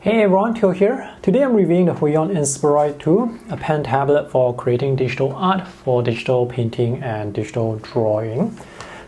Hey everyone, Huion here. Today I'm reviewing the Huion Inspiroy 2, a pen tablet for creating digital art for digital painting and digital drawing.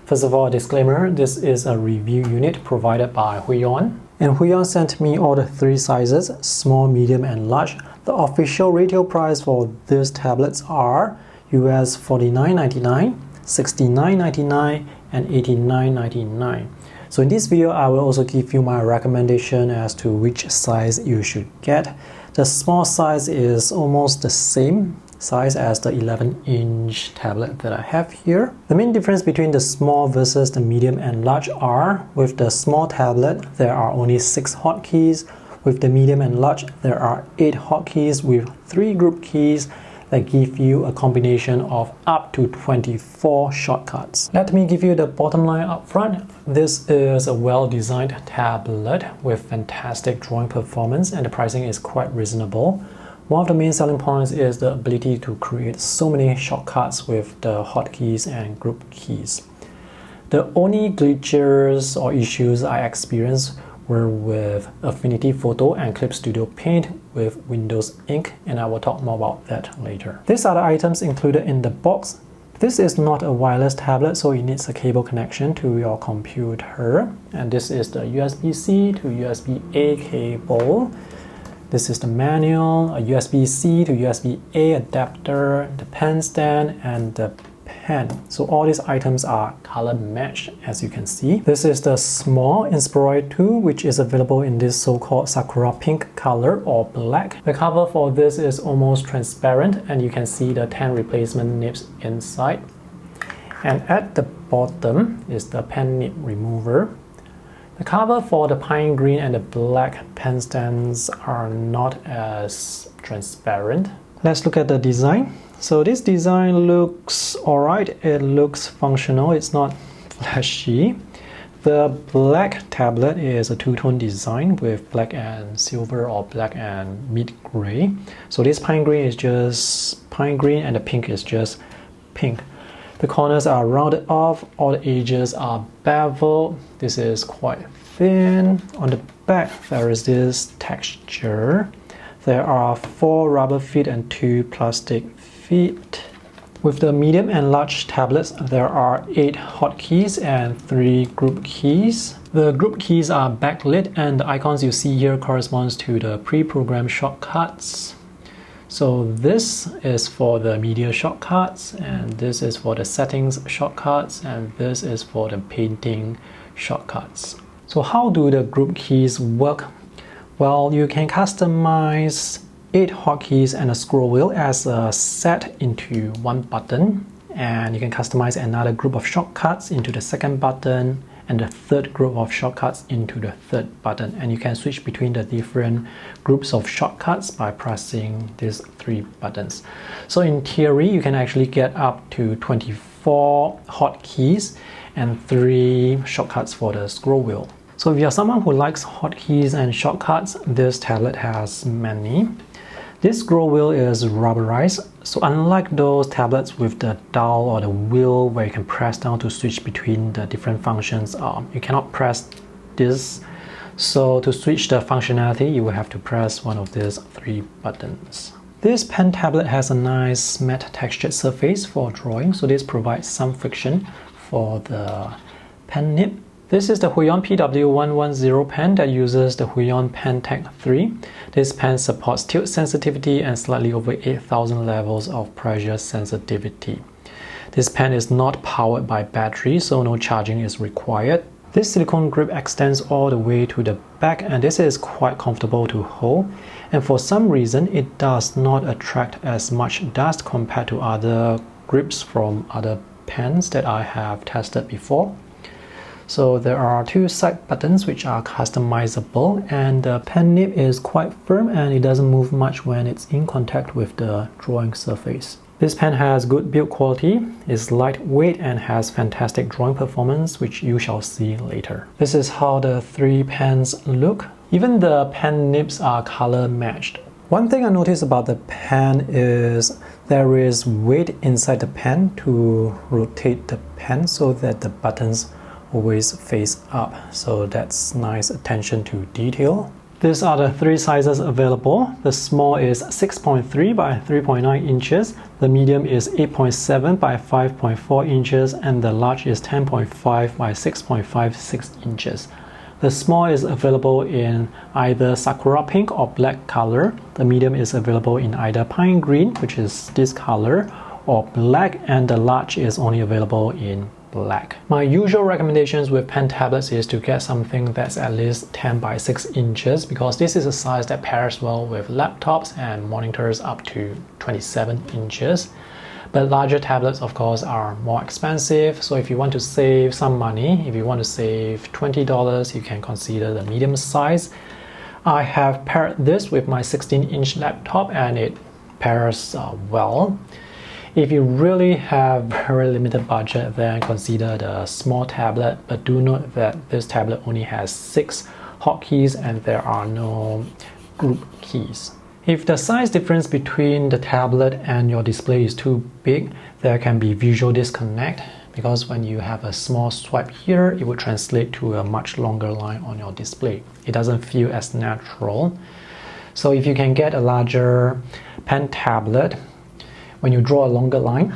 First of all, a disclaimer, this is a review unit provided by Huion. And Huion sent me all the three sizes, small, medium and large. The official retail price for these tablets are US $49.99, $69.99 and $89.99. So in this video, I will also give you my recommendation as to which size you should get. The small size is almost the same size as the 11-inch tablet that I have here. The main difference between the small versus the medium and large are, with the small tablet, there are only 6 hotkeys. With the medium and large, there are 8 hotkeys with 3 group keys that give you a combination of up to 24 shortcuts. Let me give you the bottom line up front. This is a well-designed tablet with fantastic drawing performance, and the pricing is quite reasonable. One of the main selling points is the ability to create so many shortcuts with the hotkeys and group keys. The only glitches or issues I experienced were with Affinity Photo and Clip Studio Paint with Windows Ink, and I will talk more about that later. These are the items included in the box. This is not a wireless tablet, so it needs a cable connection to your computer. And this is the USB-C to USB-A cable. This is the manual, a USB-C to USB-A adapter, the pen stand, and the pen. So all these items are color matched, as you can see. This is the small Inspiroy 2, which is available in this so-called Sakura pink color or black. The cover for this is almost transparent, and you can see the 10 replacement nibs inside. And at the bottom is the pen nib remover. The cover for the pine green and the black pen stands are not as transparent. Let's look at the design. So this design looks alright, it looks functional, it's not flashy. The black tablet is a two-tone design with black and silver or black and mid-gray. So this pine green is just pine green and the pink is just pink. The corners are rounded off, all the edges are beveled. This is quite thin. On the back there is this texture. There are 4 rubber feet and 2 plastic feet. With the medium and large tablets, there are 8 hotkeys and 3 group keys. The group keys are backlit, and the icons you see here corresponds to the pre-programmed shortcuts. So this is for the media shortcuts, and this is for the settings shortcuts, and this is for the painting shortcuts. So how do the group keys work? Well, you can customize 8 hotkeys and a scroll wheel as a set into one button, and you can customize another group of shortcuts into the second button and the third group of shortcuts into the third button, and you can switch between the different groups of shortcuts by pressing these 3 buttons. So in theory, you can actually get up to 24 hotkeys and 3 shortcuts for the scroll wheel. So if you're someone who likes hotkeys and shortcuts, this tablet has many. This scroll wheel is rubberized, so unlike those tablets with the dial or the wheel where you can press down to switch between the different functions, you cannot press this. So to switch the functionality, you will have to press one of these 3 buttons. This pen tablet has a nice matte textured surface for drawing, so this provides some friction for the pen nib. This is the Huion PW110 pen that uses the Huion Pen Tech 3. This pen supports tilt sensitivity and slightly over 8,000 levels of pressure sensitivity. This pen is not powered by battery, so no charging is required. This silicone grip extends all the way to the back, and this is quite comfortable to hold. And for some reason, it does not attract as much dust compared to other grips from other pens that I have tested before. So there are 2 side buttons which are customizable, and the pen nib is quite firm and it doesn't move much when it's in contact with the drawing surface. This pen has good build quality, is lightweight and has fantastic drawing performance, which you shall see later. This is how the 3 pens look. Even the pen nibs are color matched. One thing I noticed about the pen is there is weight inside the pen to rotate the pen so that the buttons always face up, so that's nice attention to detail. These are the three sizes available. The small is 6.3 by 3.9 inches, the medium is 8.7 by 5.4 inches, and the large is 10.5 by 6.56 inches. The small is available in either sakura pink or black color. The medium is available in either pine green, which is this color, or black, and the large is only available in black. My usual recommendations with pen tablets is to get something that's at least 10 by 6 inches because this is a size that pairs well with laptops and monitors up to 27 inches. But larger tablets, of course, are more expensive. So if you want to save some money, if you want to save $20, you can consider the medium size. I have paired this with my 16-inch laptop and it pairs well. If you really have very limited budget, then consider the small tablet, but do note that this tablet only has 6 hotkeys and there are no group keys. If the size difference between the tablet and your display is too big, there can be visual disconnect because when you have a small swipe here, it will translate to a much longer line on your display. It doesn't feel as natural. So if you can get a larger pen tablet, when you draw a longer line,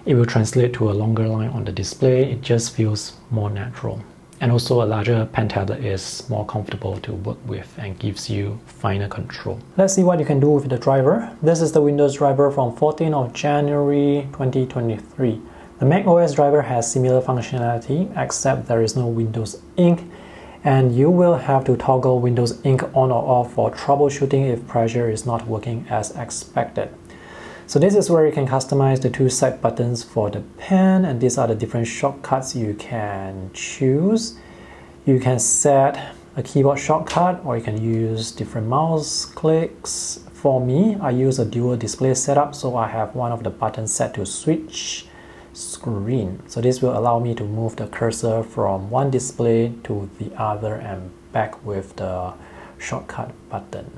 it will translate to a longer line on the display. It just feels more natural. And also a larger pen tablet is more comfortable to work with and gives you finer control. Let's see what you can do with the driver. This is the Windows driver from 14th of January 2023. The Mac OS driver has similar functionality except there is no Windows Ink, and you will have to toggle Windows Ink on or off for troubleshooting if pressure is not working as expected. So this is where you can customize the 2 side buttons for the pen, and these are the different shortcuts you can choose. You can set a keyboard shortcut or you can use different mouse clicks. For me, I use a dual display setup, so I have one of the buttons set to switch screen. So this will allow me to move the cursor from one display to the other and back with the shortcut button.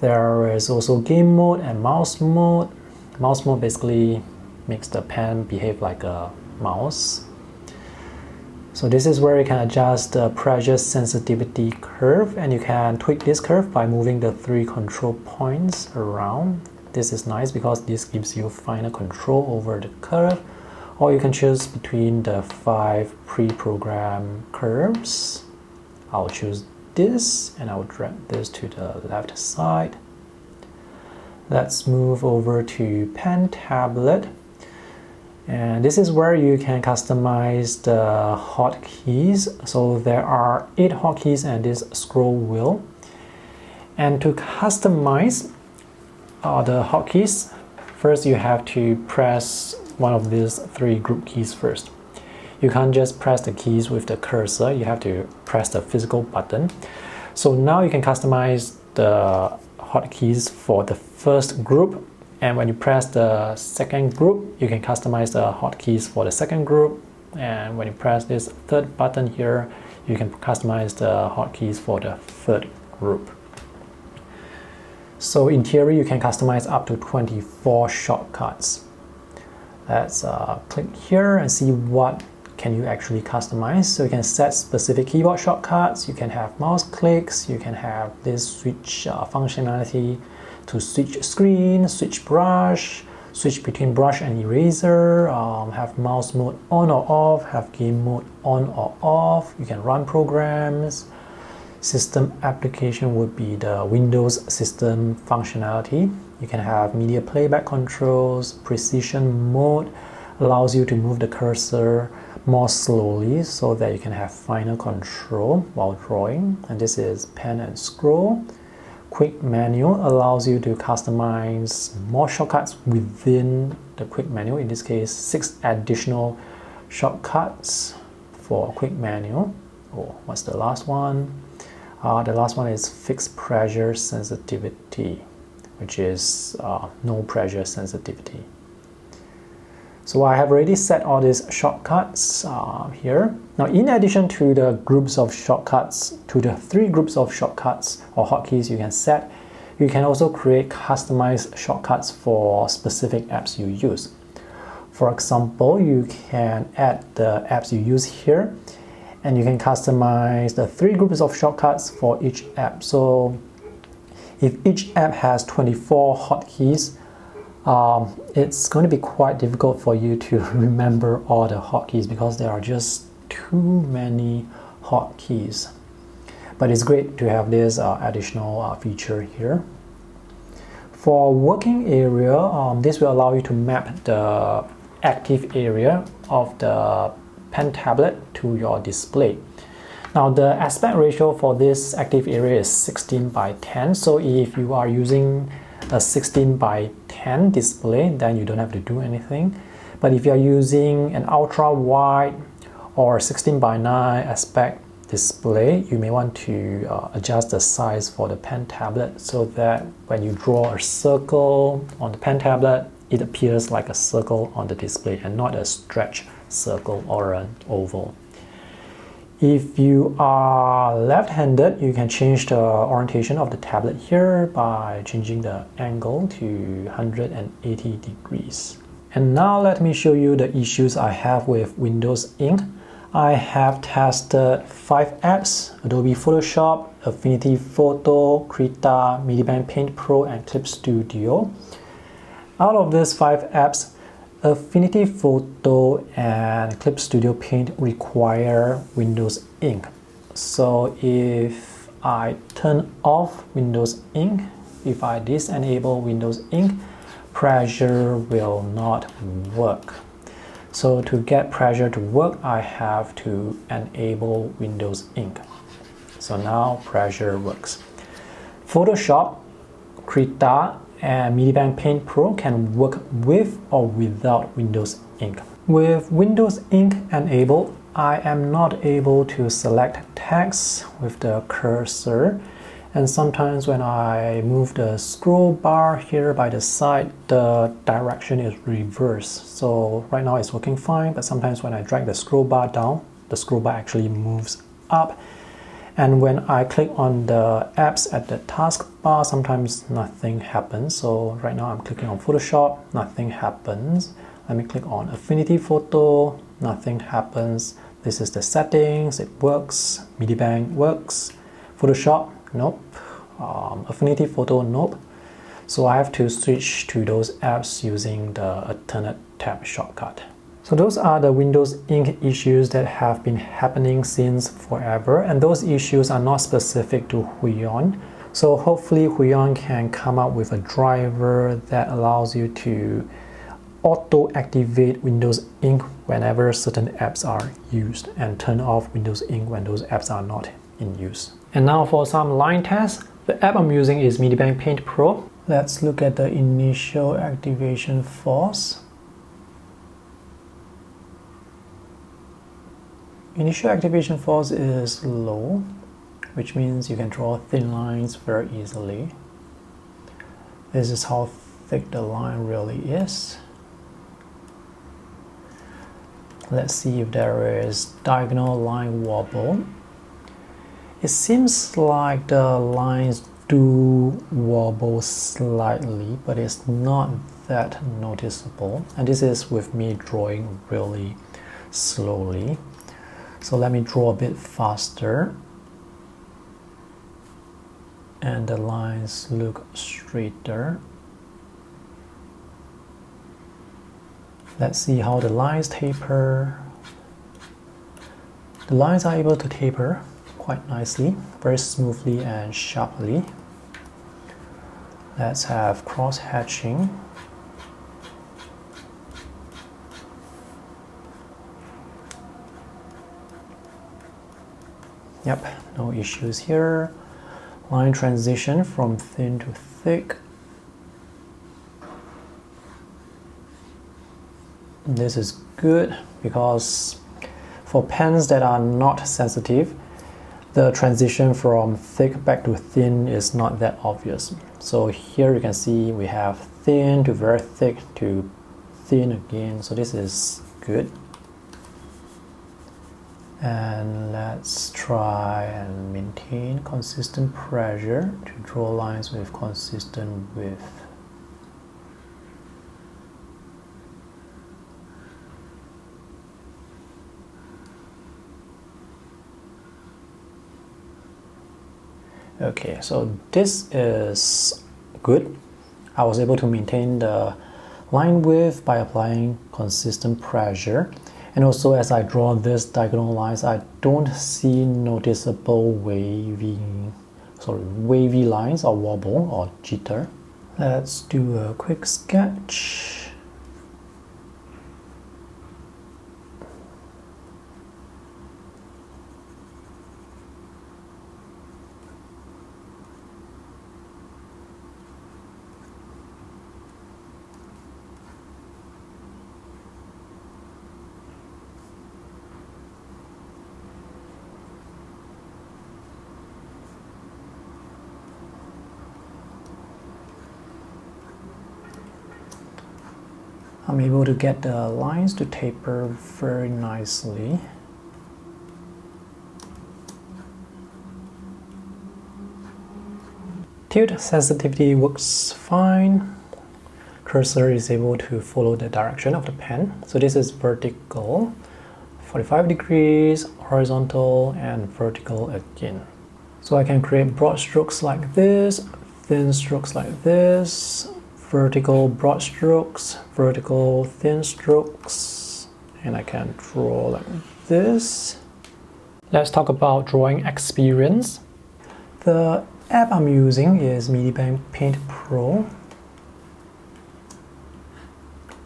There is also game mode and mouse mode. Mouse mode basically makes the pen behave like a mouse. So this is where you can adjust the pressure sensitivity curve, and you can tweak this curve by moving the 3 control points around. This is nice because this gives you finer control over the curve, or you can choose between the 5 pre-programmed curves. I'll choose this and I will drag this to the left side. Let's move over to pen tablet, and this is where you can customize the hotkeys. So there are 8 hotkeys and this scroll wheel, and to customize the hotkeys, first you have to press one of these 3 group keys first. You can't just press the keys with the cursor, you have to press the physical button. So now you can customize the hotkeys for the first group, and when you press the second group, you can customize the hotkeys for the second group, and when you press this 3rd button here, you can customize the hotkeys for the 3rd group. So in theory, you can customize up to 24 shortcuts. Let's click here and see what can you actually customize. So you can set specific keyboard shortcuts, you can have mouse clicks, you can have this switch functionality to switch screen, switch brush, switch between brush and eraser, have mouse mode on or off, have game mode on or off, you can run programs. System application would be the Windows system functionality. You can have media playback controls, precision mode allows you to move the cursor more slowly so that you can have finer control while drawing, and this is pen and scroll. Quick menu allows you to customize more shortcuts within the quick menu, in this case 6 additional shortcuts for quick menu. Oh, what's the last one? The last one is fixed pressure sensitivity, which is no pressure sensitivity. So I have already set all these shortcuts here. Now, in addition to the groups of shortcuts, to the 3 groups of shortcuts or hotkeys you can set, you can also create customized shortcuts for specific apps you use. For example, you can add the apps you use here, and you can customize the 3 groups of shortcuts for each app. So if each app has 24 hotkeys, it's going to be quite difficult for you to remember all the hotkeys because there are just too many hotkeys. But it's great to have this additional feature here. For working area, this will allow you to map the active area of the pen tablet to your display. Now the aspect ratio for this active area is 16:10. So if you are using a 16:10 display, then you don't have to do anything. But if you are using an ultra wide or 16:9 aspect display, you may want to adjust the size for the pen tablet so that when you draw a circle on the pen tablet, it appears like a circle on the display and not a stretched circle or an oval. If you are left-handed, you can change the orientation of the tablet here by changing the angle to 180 degrees. And now let me show you the issues I have with Windows Ink. I have tested 5 apps: Adobe Photoshop, Affinity Photo, Krita, Medibank Paint Pro, and Clip Studio. Out of these 5 apps, Affinity Photo and Clip Studio Paint require Windows Ink. So if I turn off Windows Ink, if I disenable Windows Ink, Pressure will not work. So to get Pressure to work, I have to enable Windows Ink. So now Pressure works. Photoshop, Krita, and Medibank Paint Pro can work with or without Windows Ink. With Windows Ink enabled, I am not able to select text with the cursor, and sometimes when I move the scroll bar here by the side, the direction is reversed. So right now it's working fine, but sometimes when I drag the scroll bar down, the scroll bar actually moves up. And when I click on the apps at the taskbar, sometimes nothing happens. So right now I'm clicking on Photoshop, nothing happens. Let me click on Affinity Photo, nothing happens. This is the settings, it works. Medibank works. Photoshop, nope. Affinity Photo, nope. So I have to switch to those apps using the alternate tab shortcut. So those are the Windows Ink issues that have been happening since forever, and those issues are not specific to Huion. So hopefully Huion can come up with a driver that allows you to auto-activate Windows Ink whenever certain apps are used and turn off Windows Ink when those apps are not in use. And now for some line tests. The app I'm using is Medibank Paint Pro. Let's look at the initial activation force. Initial activation force is low, which means you can draw thin lines very easily. This is how thick the line really is. Let's see if there is diagonal line wobble. It seems like the lines do wobble slightly, but it's not that noticeable. And this is with me drawing really slowly. So let me draw a bit faster. And the lines look straighter. Let's see how the lines taper. The lines are able to taper quite nicely, very smoothly and sharply. Let's have cross hatching. Yep, no issues here. Line transition from thin to thick. This is good because for pens that are not sensitive, the transition from thick back to thin is not that obvious. So here you can see we have thin to very thick to thin again. So this is good. And let's try and maintain consistent pressure to draw lines with consistent width. Okay, so this is good. I was able to maintain the line width by applying consistent pressure. And also as I draw this diagonal lines, I don't see noticeable wavy lines or wobble or jitter. Let's do a quick sketch. I'm able to get the lines to taper very nicely. Tilt sensitivity works fine. Cursor is able to follow the direction of the pen. So this is vertical, 45 degrees, horizontal, and vertical again. So I can create broad strokes like this, thin strokes like this, vertical broad strokes, vertical thin strokes, and I can draw like this. Let's talk about drawing experience. The app I'm using is Medibank Paint Pro.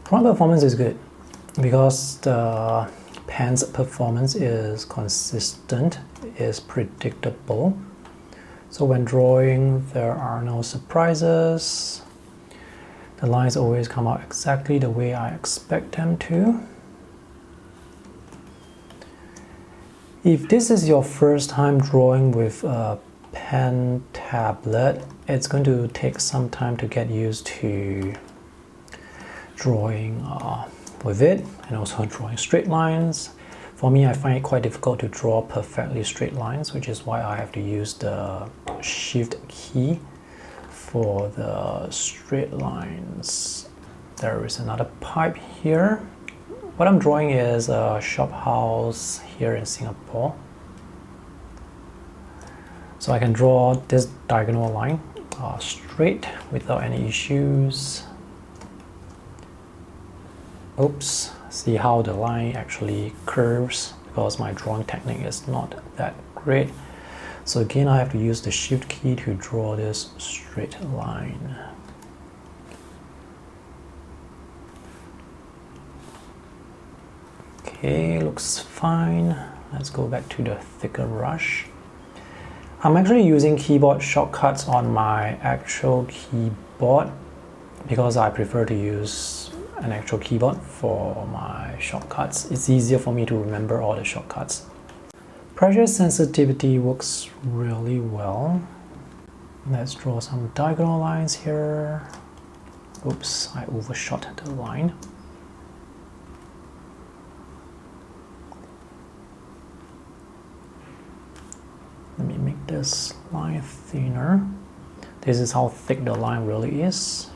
Drawing performance is good because the pen's performance is consistent, is predictable. So when drawing, there are no surprises. The lines always come out exactly the way I expect them to. If this is your first time drawing with a pen tablet, it's going to take some time to get used to drawing with it, and also drawing straight lines. For me, I find it quite difficult to draw perfectly straight lines, which is why I have to use the Shift key for the straight lines. There is another pipe here. What I'm drawing is a shop house here in Singapore. So I can draw this diagonal line straight without any issues. Oops, see how the line actually curves because my drawing technique is not that great. So again, I have to use the Shift key to draw this straight line. Okay, looks fine. Let's go back to the thicker brush. I'm actually using keyboard shortcuts on my actual keyboard because I prefer to use an actual keyboard for my shortcuts. It's easier for me to remember all the shortcuts. Pressure sensitivity works really well. Let's draw some diagonal lines here. Oops, I overshot the line. Let me make this line thinner. This is how thick the line really is.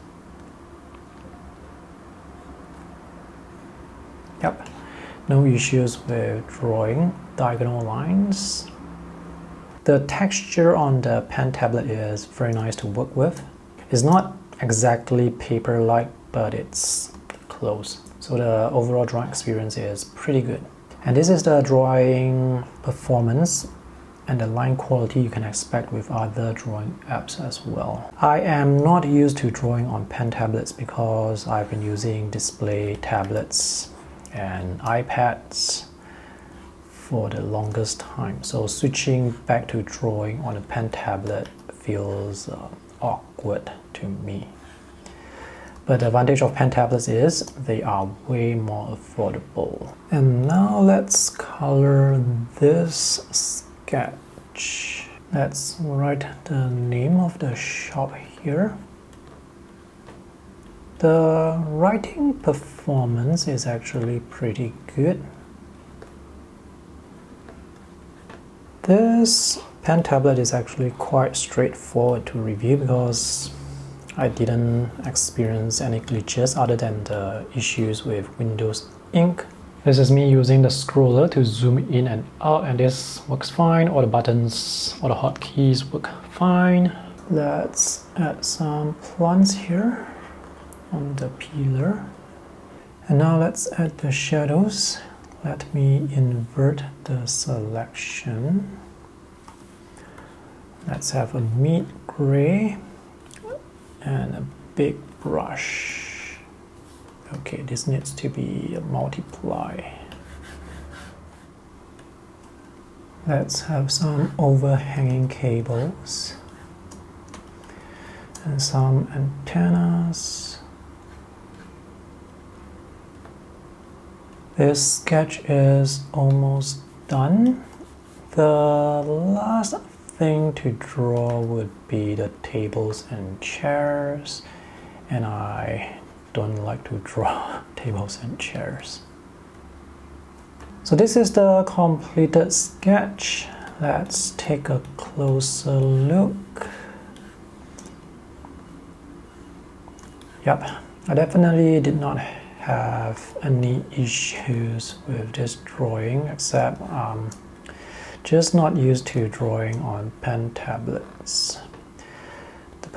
Yep, no issues with drawing diagonal lines. The texture on the pen tablet is very nice to work with. It's not exactly paper-like, but it's close. So the overall drawing experience is pretty good. And this is the drawing performance and the line quality you can expect with other drawing apps as well. I am not used to drawing on pen tablets because I've been using display tablets and iPads for the longest time. So switching back to drawing on a pen tablet feels awkward to me. But the advantage of pen tablets is they are way more affordable. And now let's color this sketch. Let's write the name of the shop here. The writing performance is actually pretty good. This pen tablet is actually quite straightforward to review because I didn't experience any glitches other than the issues with Windows Ink. This is me using the scroller to zoom in and out, and this works fine. All the buttons, all the hotkeys work fine. Let's add some plants here on the pillar. And now let's add the shadows. Let me invert the selection. Let's have a mid gray and a big brush. Okay, this needs to be a multiply. Let's have some overhanging cables and some antennas. This sketch is almost done. The last thing to draw would be the tables and chairs, and I don't like to draw tables and chairs. So this is the completed sketch. Let's take a closer look. Yep, I definitely did not have any issues with this drawing, except just not used to drawing on pen tablets. The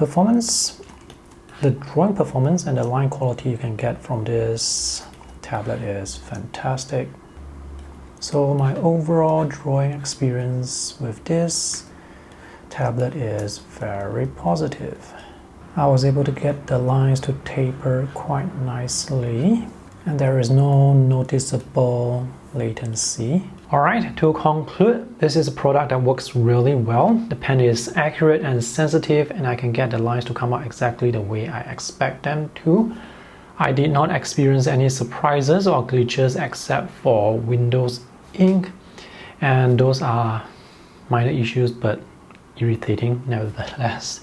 drawing performance and the line quality you can get from this tablet is fantastic. So my overall drawing experience with this tablet is very positive. I was able to get the lines to taper quite nicely, and there is no noticeable latency. Alright, to conclude, this is a product that works really well. The pen is accurate and sensitive, and I can get the lines to come out exactly the way I expect them to. I did not experience any surprises or glitches except for Windows Ink, and those are minor issues but irritating nevertheless.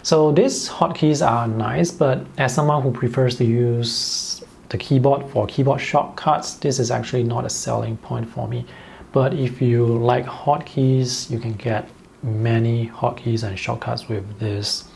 So these hotkeys are nice, but as someone who prefers to use the keyboard for keyboard shortcuts, this is actually not a selling point for me. But if you like hotkeys, you can get many hotkeys and shortcuts with this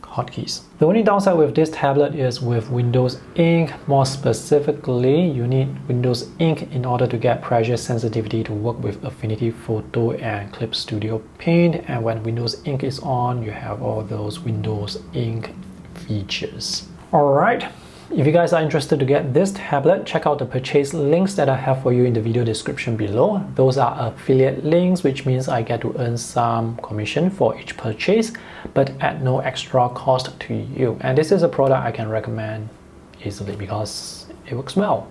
hotkeys. The only downside with this tablet is with Windows Ink. More specifically, you need Windows Ink in order to get pressure sensitivity to work with Affinity Photo and Clip Studio Paint, and when Windows Ink is on, you have all those Windows Ink features. Alright, if you guys are interested to get this tablet, check out the purchase links that I have for you in the video description below. Those are affiliate links, which means I get to earn some commission for each purchase, but at no extra cost to you. And this is a product I can recommend easily because it works well.